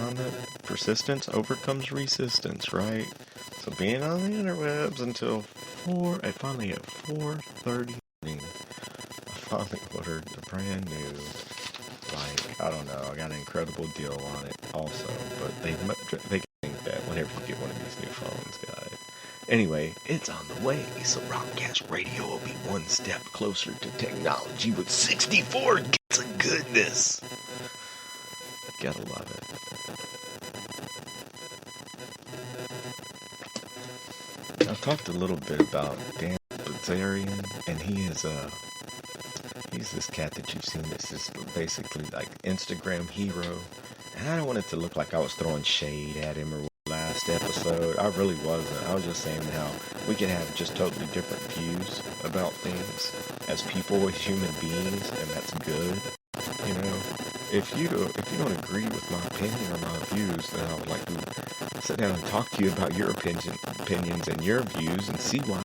found that persistence overcomes resistance, right? So being on the interwebs until finally at 4:30 morning, I finally ordered a brand new, like, I don't know, I got an incredible deal on it also, but they think that whenever you get one of these new phones, guys. Anyway, it's on the way, so Robcast Radio will be one step closer to technology with 64 gigs of goodness. Gotta love it. I've talked a little bit about Dan Bilzerian, and he's this cat that you've seen that's just basically like Instagram hero. And I don't want it to look like I was throwing shade at him or last episode. I really wasn't. I was just saying how we can have just totally different views about things as people, as human beings, and that's good. You know, if you don't agree with my opinion or my views, then I would like to sit down and talk to you about your opinions and your views and see why.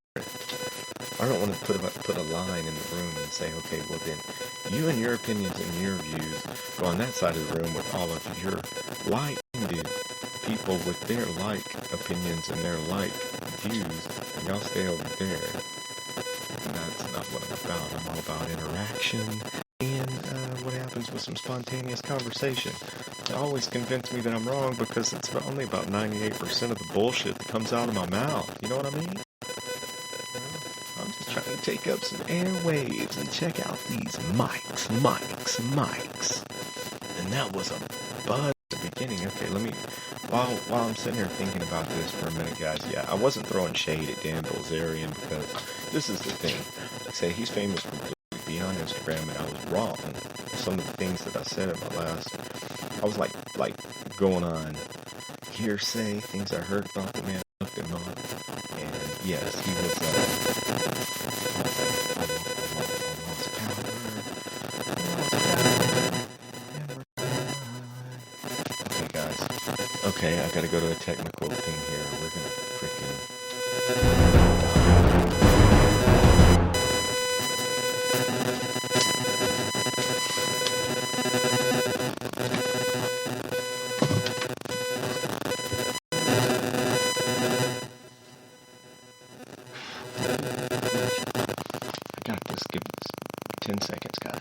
I don't want to put a line in the room and say, okay, well then, you and your opinions and your views go on that side of the room with all of your like-minded people with their like opinions and their like views, and y'all stay over there. And that's not what I'm about. I'm all about interaction and what happens with some spontaneous conversation. It always convince me that I'm wrong because it's only about 98% of the bullshit that comes out of my mouth. You know what I mean? I'm just trying to take up some airwaves and check out these mics. And that was a buzz at the beginning. Okay, let me, while I'm sitting here thinking about this for a minute, guys, yeah, I wasn't throwing shade at Dan Bilzerian because this is the thing. Like I say, he's famous for on Instagram, and I was wrong. Some of the things that I said in my last, I was like going on hearsay, things I heard about the man, looked him up, and yes, he was okay, guys. Okay, I gotta go to a technical thing here. We're gonna freaking Just give 10 seconds, guys.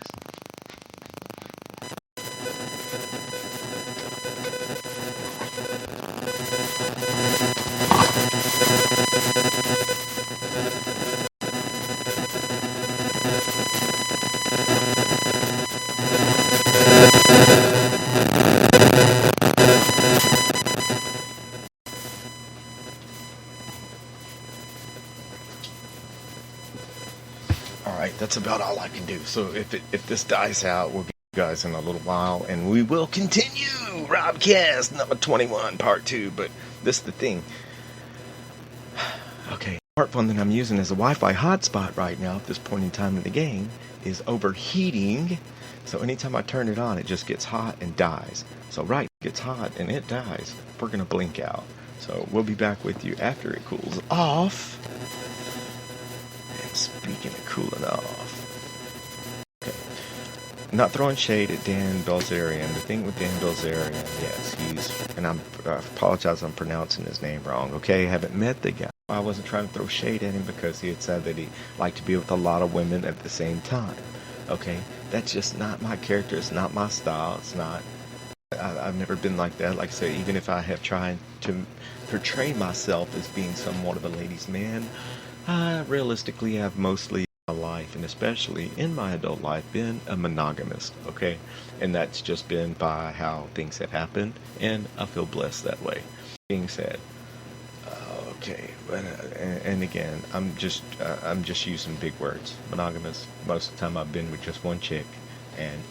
Alright, that's about all I can do. So if this dies out, we'll be you guys in a little while, and we will continue Robcast number 21, part 2. But this is the thing. Okay, the smartphone that I'm using as a Wi-Fi hotspot right now at this point in time in the game is overheating. So anytime I turn it on, it just gets hot and dies. So right, it gets hot and it dies. We're going to blink out. So we'll be back with you after it cools off. And speaking of cooling off, okay, I'm not throwing shade at Dan Bilzerian. The thing with Dan Bilzerian, yes, and I apologize, I'm pronouncing his name wrong, okay? I haven't met the guy. I wasn't trying to throw shade at him because he had said that he liked to be with a lot of women at the same time, okay? That's just not my character. It's not my style. It's not, I've never been like that. Like I say, even if I have tried to portray myself as being somewhat of a ladies' man, I realistically have mostly my life, and especially in my adult life, been a monogamist, okay? And that's just been by how things have happened, and I feel blessed that way. Being said, okay, and again, I'm just using big words. Monogamous. Most of the time, I've been with just one chick, and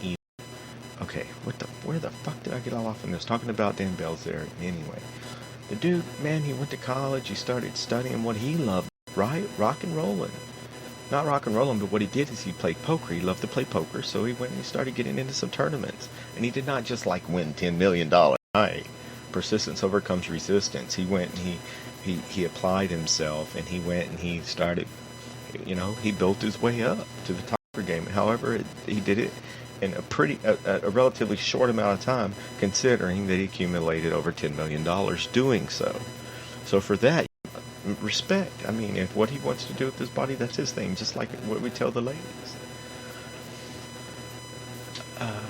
okay, where the fuck did I get all off on this? Talking about Dan Bilzerian, anyway. The dude, man, he went to college. He started studying what he loved. Right? Rock and rolling. Not rock and rolling, but what he did is he played poker. He loved to play poker, so he went and he started getting into some tournaments. And he did not just like win $10 million. Right. Persistence overcomes resistance. He went and he applied himself, and he went and he started, he built his way up to the top of the game. However, he did it in a relatively short amount of time, considering that he accumulated over $10 million doing so. So for that, respect. I mean, if what he wants to do with his body, that's his thing, just like what we tell the ladies.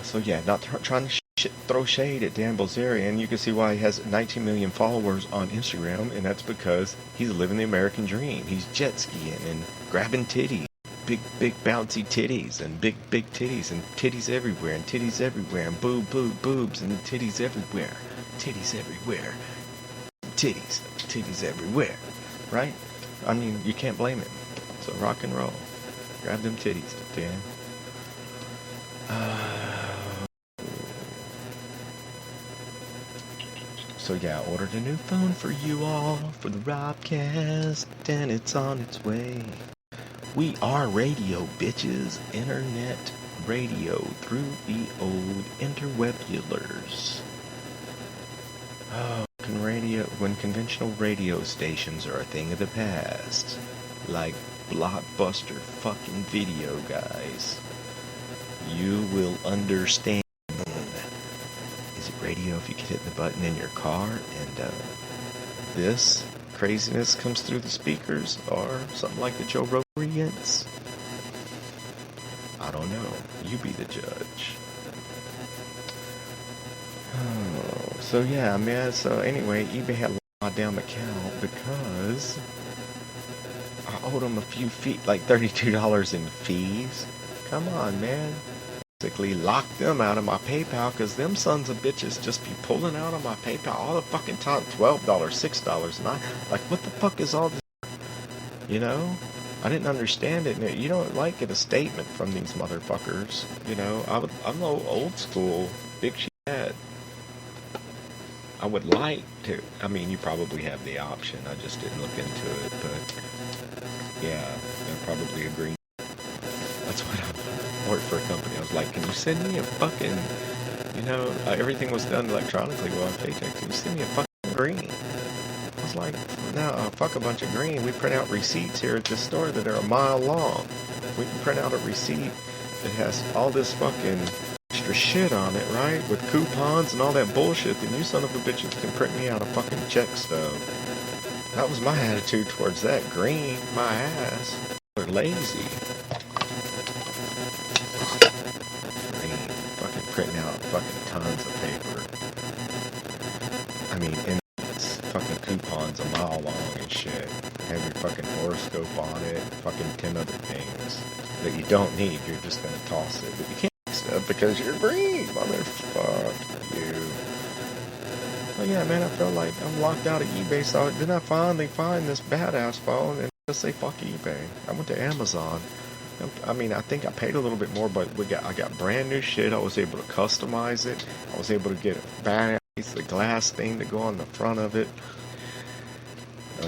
So yeah, not trying to throw shade at Dan Bilzerian, and you can see why he has 19 million followers on Instagram, and that's because he's living the American dream. He's jet skiing and grabbing titties, big bouncy titties, and big titties, and titties everywhere, and boobs, and titties everywhere, titties everywhere, right? I mean, you can't blame him. So rock and roll, grab them titties, Dan. So yeah, I ordered a new phone for you all for the Robcast, and it's on its way. We are radio, bitches. Internet radio through the old interwebulars. Oh, when conventional radio stations are a thing of the past, like Blockbuster fucking video guys, you will understand. Is it radio if you can hit the button in your car and this craziness comes through the speakers, or something like the Joe Rogans? I don't know. You be the judge. Oh, so yeah, man. So anyway, eBay had locked down my account because I owed them a few feet, like $32 in fees. Come on, man. Basically locked them out of my PayPal, because them sons of bitches just be pulling out of my PayPal all the fucking time. $12, $6, and I like, what the fuck is all this? You know, I didn't understand it. And you don't like get a statement from these motherfuckers. You know, I'm no old school big shit. I would like to. I mean, you probably have the option. I just didn't look into it, but yeah, they're probably agreeing. That's what I worked for a company. I was like, can you send me a fucking, you know, everything was done electronically while paycheck. Can you send me a fucking green? I was like, no, fuck a bunch of green. We print out receipts here at this store that are a mile long. We can print out a receipt that has all this fucking extra shit on it, right? With coupons and all that bullshit. Then you son of a bitches can print me out a fucking check stub. That was my attitude towards that. Green, my ass. They're lazy. Printing out fucking tons of paper. I mean, and it's fucking coupons a mile long and shit. Have your fucking horoscope on it, fucking 10 other things that you don't need. You're just gonna toss it, but you can't stuff because you're green, motherfucker. You. Well, yeah, man, I felt like I'm locked out of eBay, so then I finally find this badass phone and just say fuck eBay. I went to Amazon. I mean, I think I paid a little bit more, but I got brand new shit. I was able to customize it. I was able to get a badass piece of glass thing to go on the front of it.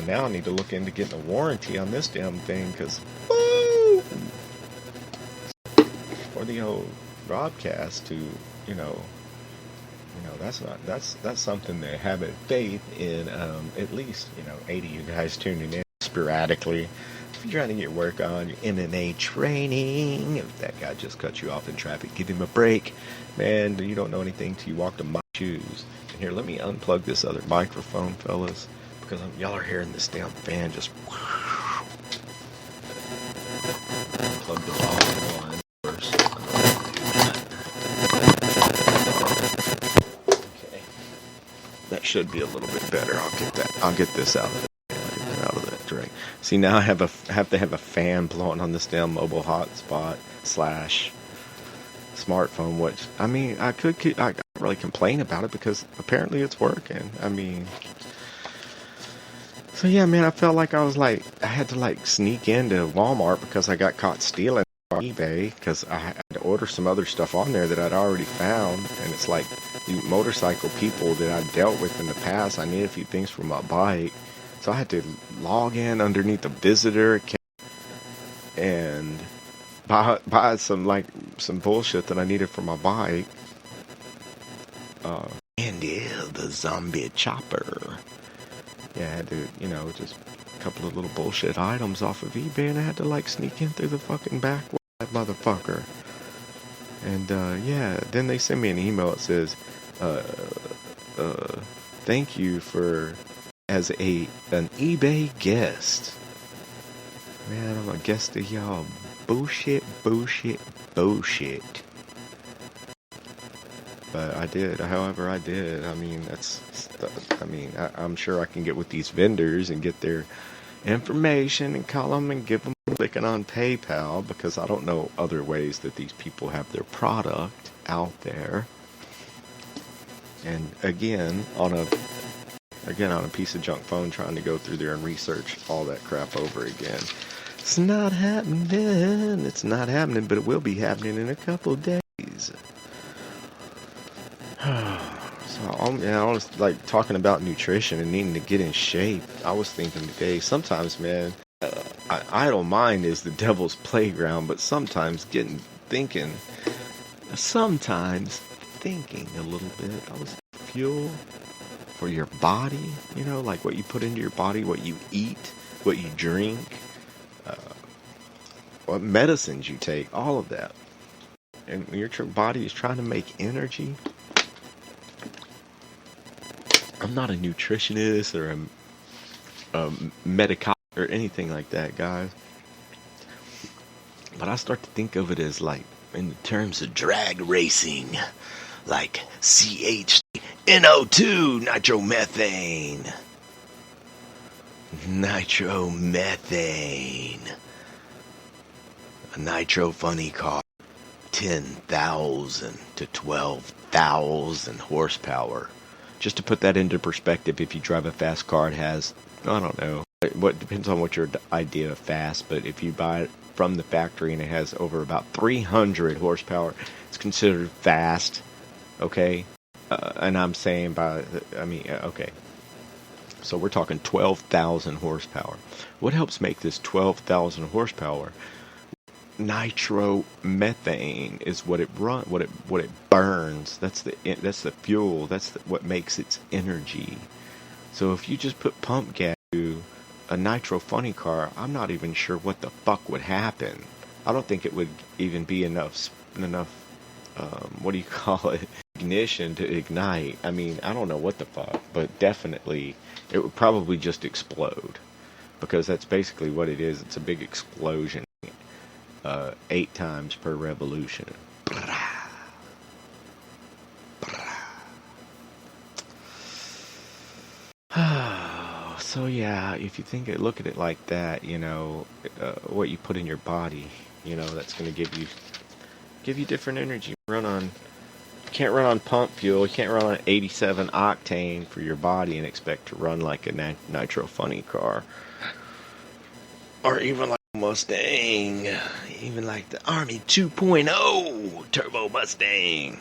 Now I need to look into getting a warranty on this damn thing, because woo! For the old broadcast to, that's something that having faith in at least 80 of you guys tuning in sporadically. If you're trying to get work on your MMA training, if that guy just cut you off in traffic, give him a break. Man, you don't know anything till you walk to my shoes. And here, let me unplug this other microphone, fellas, because y'all are hearing this damn fan just plug the volume line first. Okay. That should be a little bit better. I'll get this out of it. See, now I have to have a fan blowing on this damn mobile hotspot / smartphone, which, I mean, I can't really complain about it because apparently it's working. I mean, so yeah, man, I felt like I had to sneak into Walmart because I got caught stealing on eBay, because I had to order some other stuff on there that I'd already found, and it's like the motorcycle people that I dealt with in the past. I needed a few things for my bike. So I had to log in underneath the visitor account and buy some bullshit that I needed for my bike. And the zombie chopper. Yeah, I had to, just a couple of little bullshit items off of eBay, and I had to sneak in through the fucking back wall, that motherfucker. And yeah, then they send me an email that says, uh, thank you for as an eBay guest. Man, I'm a guest of y'all. Bullshit. But I did. However, I did. I mean, I'm sure I can get with these vendors and get their information and call them and give them clicking on PayPal, because I don't know other ways that these people have their product out there. And again, on a piece of junk phone, trying to go through there and research all that crap over again. It's not happening. It's not happening, but it will be happening in a couple days. So I was like talking about nutrition and needing to get in shape. I was thinking today, sometimes, man, idle mind is the devil's playground, but sometimes thinking a little bit. I was fuel for your body, like what you put into your body, what you eat, what you drink, what medicines you take, all of that. And when your body is trying to make energy, I'm not a nutritionist or a medical or anything like that, guys. But I start to think of it as like in terms of drag racing, like CH2, nitromethane. A nitro funny car, 10,000 to 12,000 horsepower. Just to put that into perspective, if you drive a fast car, it has, I don't know, what depends on what your idea of fast, but if you buy it from the factory and it has over about 300 horsepower, it's considered fast, okay? And I'm saying okay. So we're talking 12,000 horsepower. What helps make this 12,000 horsepower? Nitromethane is what it burns. That's the fuel. That's what makes its energy. So if you just put pump gas to a nitro funny car, I'm not even sure what the fuck would happen. I don't think it would even be enough what do you call it, ignition to ignite. I mean, I don't know what the fuck, but definitely it would probably just explode, because that's basically what it is. It's a big explosion. 8 times per revolution. So yeah, if you look at it like that, what you put in your body, that's going to give you different energy. You can't run on pump fuel. You can't run on 87 octane for your body and expect to run like a nitro funny car, or even like Mustang, even like the Army 2.0 turbo Mustang.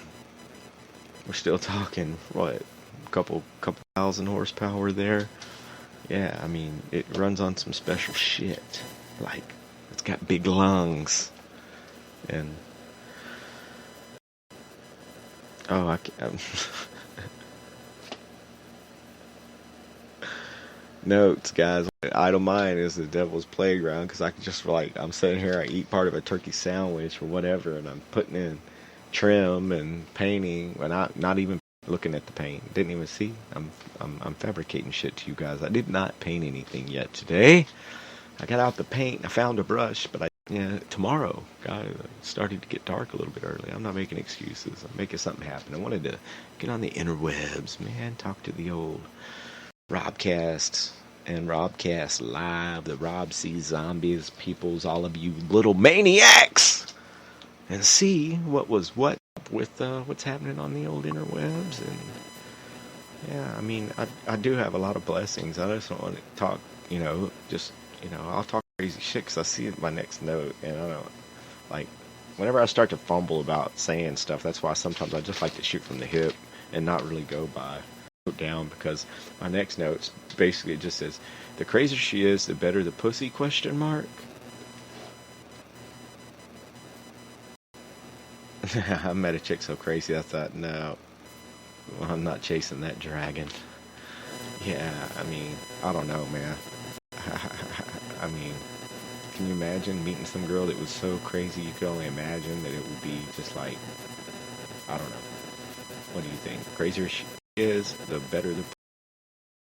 We're still talking what, a couple thousand horsepower there. Yeah, I mean, it runs on some special shit. Like, it's got big lungs. And I can't. Notes, guys. Idle mind is the devil's playground, because I can just, I'm sitting here, I eat part of a turkey sandwich or whatever, and I'm putting in trim and painting, and not even looking at the paint. Didn't even see. I'm fabricating shit to you guys. I did not paint anything yet today. I got out the paint. I found a brush, but tomorrow, guys, it started to get dark a little bit early. I'm not making excuses. I'm making something happen. I wanted to get on the interwebs, man. Talk to the old Robcast and Robcast Live, the Rob C. Zombies, peoples, all of you little maniacs, and see what with what's happening on the old interwebs. And yeah, I mean, I do have a lot of blessings. I just don't want to talk, I'll talk crazy shit because I see it in my next note, and I don't, like, whenever I start to fumble about saying stuff, that's why sometimes I just like to shoot from the hip and not really go by down, because my next note basically just says, the crazier she is, the better the pussy, question mark. I met a chick so crazy I thought, no, I'm not chasing that dragon. Yeah, I mean, I don't know, man. I mean, Can you imagine meeting some girl that was so crazy you could only imagine that it would be just like, I don't know. What do you think? Crazier she is, the better the